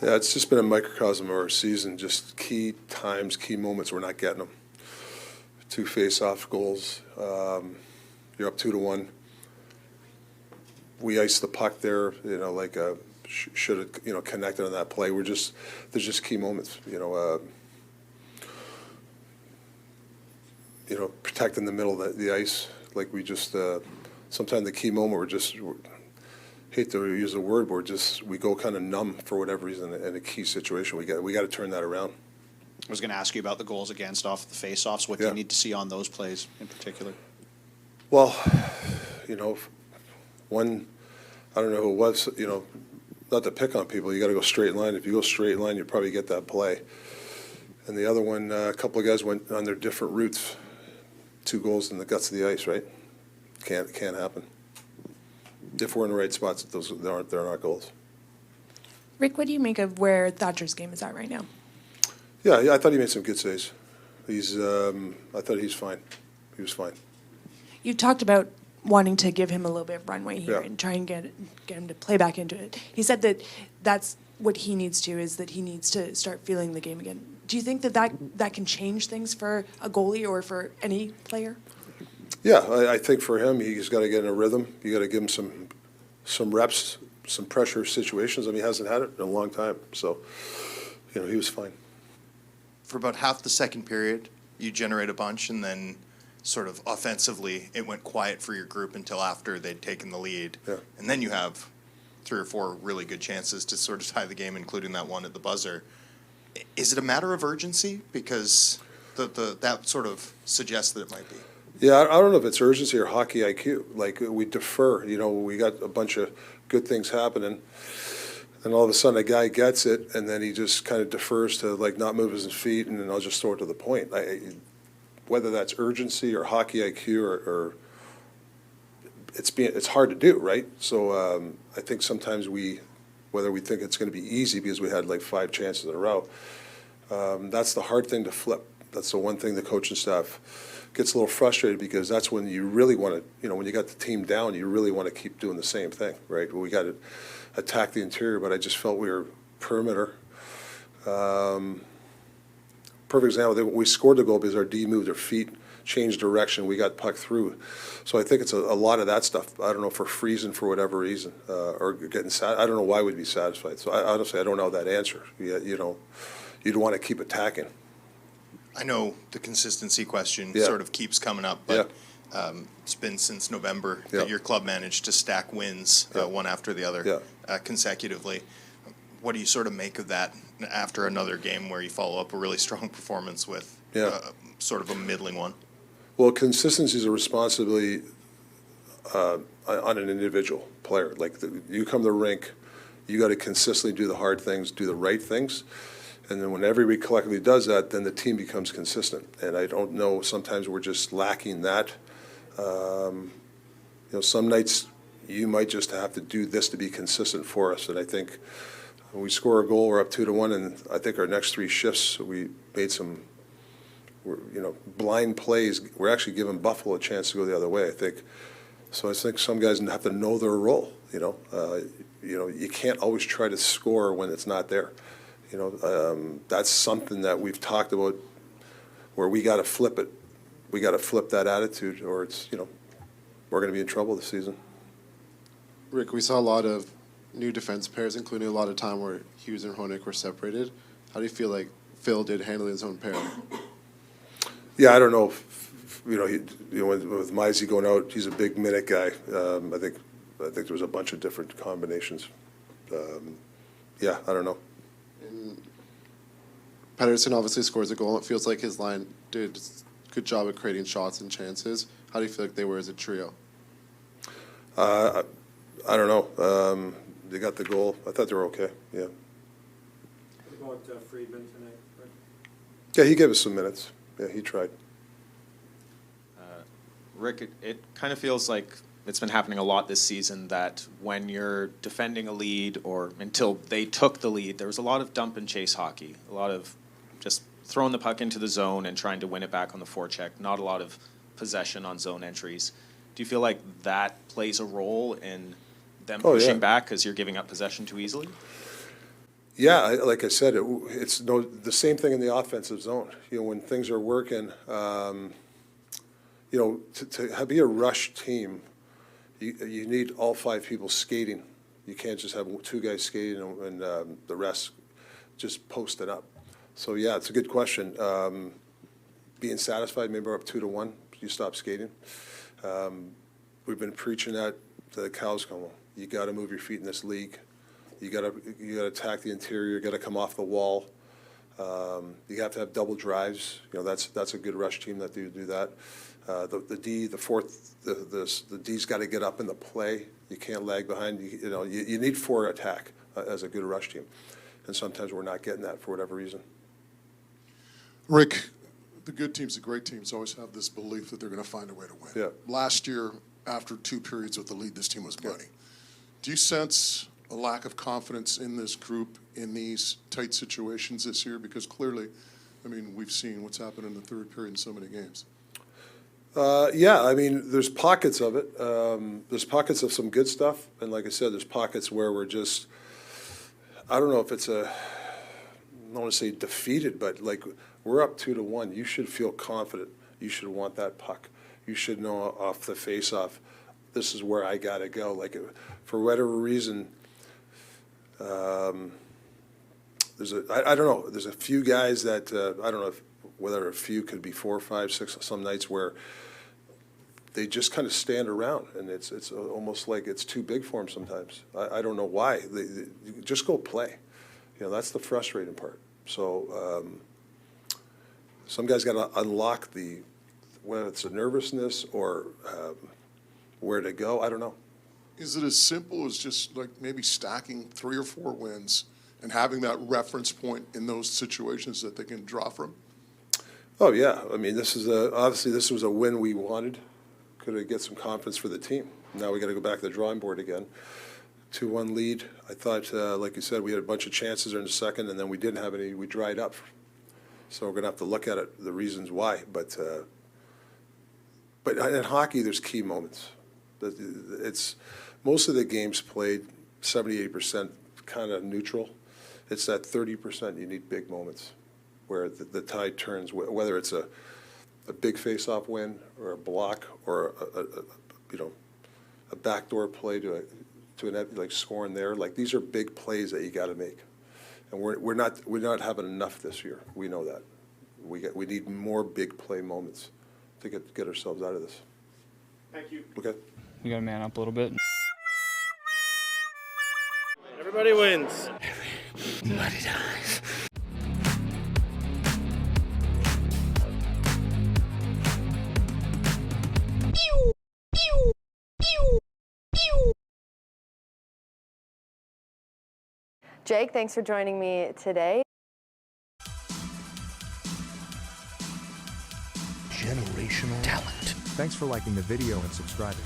Yeah, it's just been a microcosm of our season, just key times, key moments, we're not getting them. 2 face-off goals, you're up 2-1. We iced the puck there, like should have, connected on that play. There's just key moments, protecting the middle of the ice. Like we just, sometimes the key moment, hate to use the word, but we go kind of numb for whatever reason in a key situation. We got to turn that around. I was going to ask you about the goals against off the face-offs. What do you need to see on those plays in particular? Well, one, I don't know who it was, not to pick on people, you got to go straight in line. If you go straight in line, you probably get that play. And the other one, a couple of guys went on their different routes. 2 goals in the guts of the ice, right? Can't happen. If we're in the right spots, they're not goals. Rick, what do you make of where Thatcher's game is at right now? Yeah, I thought he made some good saves. I thought he's fine. He was fine. You talked about wanting to give him a little bit of runway here Yeah. and try and get him to play back into it. He said that that's what he needs to, is that he needs to start feeling the game again. Do you think that can change things for a goalie or for any player? Yeah, I think for him, he's got to get in a rhythm. You got to give him some reps, some pressure situations. I mean, he hasn't had it in a long time. So, he was fine. For about half the second period, you generate a bunch, and then sort of offensively, it went quiet for your group until after they'd taken the lead. Yeah. And then you have 3 or 4 really good chances to sort of tie the game, including that one at the buzzer. Is it a matter of urgency? Because that sort of suggests that it might be. Yeah, I don't know if it's urgency or hockey IQ. Like, we defer. We got a bunch of good things happening, and all of a sudden a guy gets it, and then he just kind of defers to, like, not move his feet, and then I'll just throw it to the point. Whether that's urgency or hockey IQ or it's hard to do, right? So I think sometimes whether we think it's going to be easy because we had like 5 chances in a row, that's the hard thing to flip. That's the one thing the coaching staff gets a little frustrated, because that's when you really want to, when you got the team down, you really want to keep doing the same thing, right? We got to attack the interior, but I just felt we were perimeter. Perfect example, we scored the goal because our D moved their feet, changed direction, we got puck through. So I think it's a lot of that stuff. I don't know if we're freezing for whatever reason, or getting sad. I don't know why we'd be satisfied. So honestly, I don't know that answer. You'd want to keep attacking. I know the consistency question Yeah. sort of keeps coming up, but it's been since November that your club managed to stack wins one after the other consecutively. What do you sort of make of that after another game where you follow up a really strong performance with sort of a middling one? Well, consistency is a responsibility on an individual player. Like, you come to the rink, you got to consistently do the hard things, do the right things. And then when everybody collectively does that, then the team becomes consistent. And I don't know, sometimes we're just lacking that. Some nights you might just have to do this to be consistent for us. And I think when we score a goal, we're up 2-1, and I think our next 3 shifts, we made some, blind plays. We're actually giving Buffalo a chance to go the other way, I think. So I think some guys have to know their role, You can't always try to score when it's not there. That's something that we've talked about, where we got to flip it. We got to flip that attitude, or it's, we're going to be in trouble this season. Rick, we saw a lot of new defense pairs, including a lot of time where Hughes and Honig were separated. How do you feel like Phil did handling his own pair? Yeah, I don't know if, with Mizey going out, he's a big minute guy. I think there was a bunch of different combinations. I don't know. And Pettersson obviously scores a goal. It feels like his line did a good job at creating shots and chances. How do you feel like they were as a trio? I don't know. They got the goal. I thought they were okay. Yeah. What about Friedman tonight? Yeah, he gave us some minutes. Yeah, he tried. Rick, it kind of feels like it's been happening a lot this season that when you're defending a lead, or until they took the lead, there was a lot of dump and chase hockey, a lot of just throwing the puck into the zone and trying to win it back on the forecheck, not a lot of possession on zone entries. Do you feel like that plays a role in them pushing back because you're giving up possession too easily? Yeah, like I said, it's the same thing in the offensive zone. When things are working, to be a rush team, you need all 5 people skating. You can't just have 2 guys skating and the rest just posted up. So yeah, it's a good question. Being satisfied, maybe we're up 2-1. You stop skating. We've been preaching that to the cows come home. You got to move your feet in this league. You got to attack the interior. You got to come off the wall. You have to have double drives. That's a good rush team that do that. The D's got to get up in the play. You can't lag behind. You need 4 attack as a good rush team, and sometimes we're not getting that for whatever reason. Rick, the good teams, the great teams always have this belief that they're going to find a way to win. Yeah. Last year, after 2 periods with the lead, this team was money. Do you sense a lack of confidence in this group in these tight situations this year? Because clearly, we've seen what's happened in the 3rd period in so many games. Yeah, there's pockets of it. There's pockets of some good stuff, and like I said, there's pockets where we're just, I don't know if it's I don't want to say defeated, but like we're up 2-1. You should feel confident. You should want that puck. You should know off the face-off, this is where I got to go. Like for whatever reason, I don't know. There's a few guys that I don't know whether a few could be 4, 5, 6. Some nights where they just kind of stand around, and it's almost like it's too big for them sometimes. I don't know why. They just go play. That's the frustrating part. So some guys got to unlock whether it's a nervousness or where to go. I don't know. Is it as simple as just like maybe stacking 3 or 4 wins and having that reference point in those situations that they can draw from? Oh yeah, this is obviously this was a win we wanted. Could have get some confidence for the team. Now we got to go back to the drawing board again. 2-1 lead. I thought, like you said, we had a bunch of chances in the second, and then we didn't have any. We dried up. So we're gonna have to look at it, the reasons why. But in hockey, there's key moments. It's most of the games played 78% kind of neutral. It's that 30% you need big moments where the tide turns, whether it's a big face-off win or a block or a backdoor play to an net, like scoring there. Like these are big plays that you got to make, and we're not having enough this year. We know that. We need more big play moments to get ourselves out of this. Thank you. Okay. We got to man up a little bit. Everybody wins. Everybody dies. Jake, thanks for joining me today. Generational talent. Thanks for liking the video and subscribing.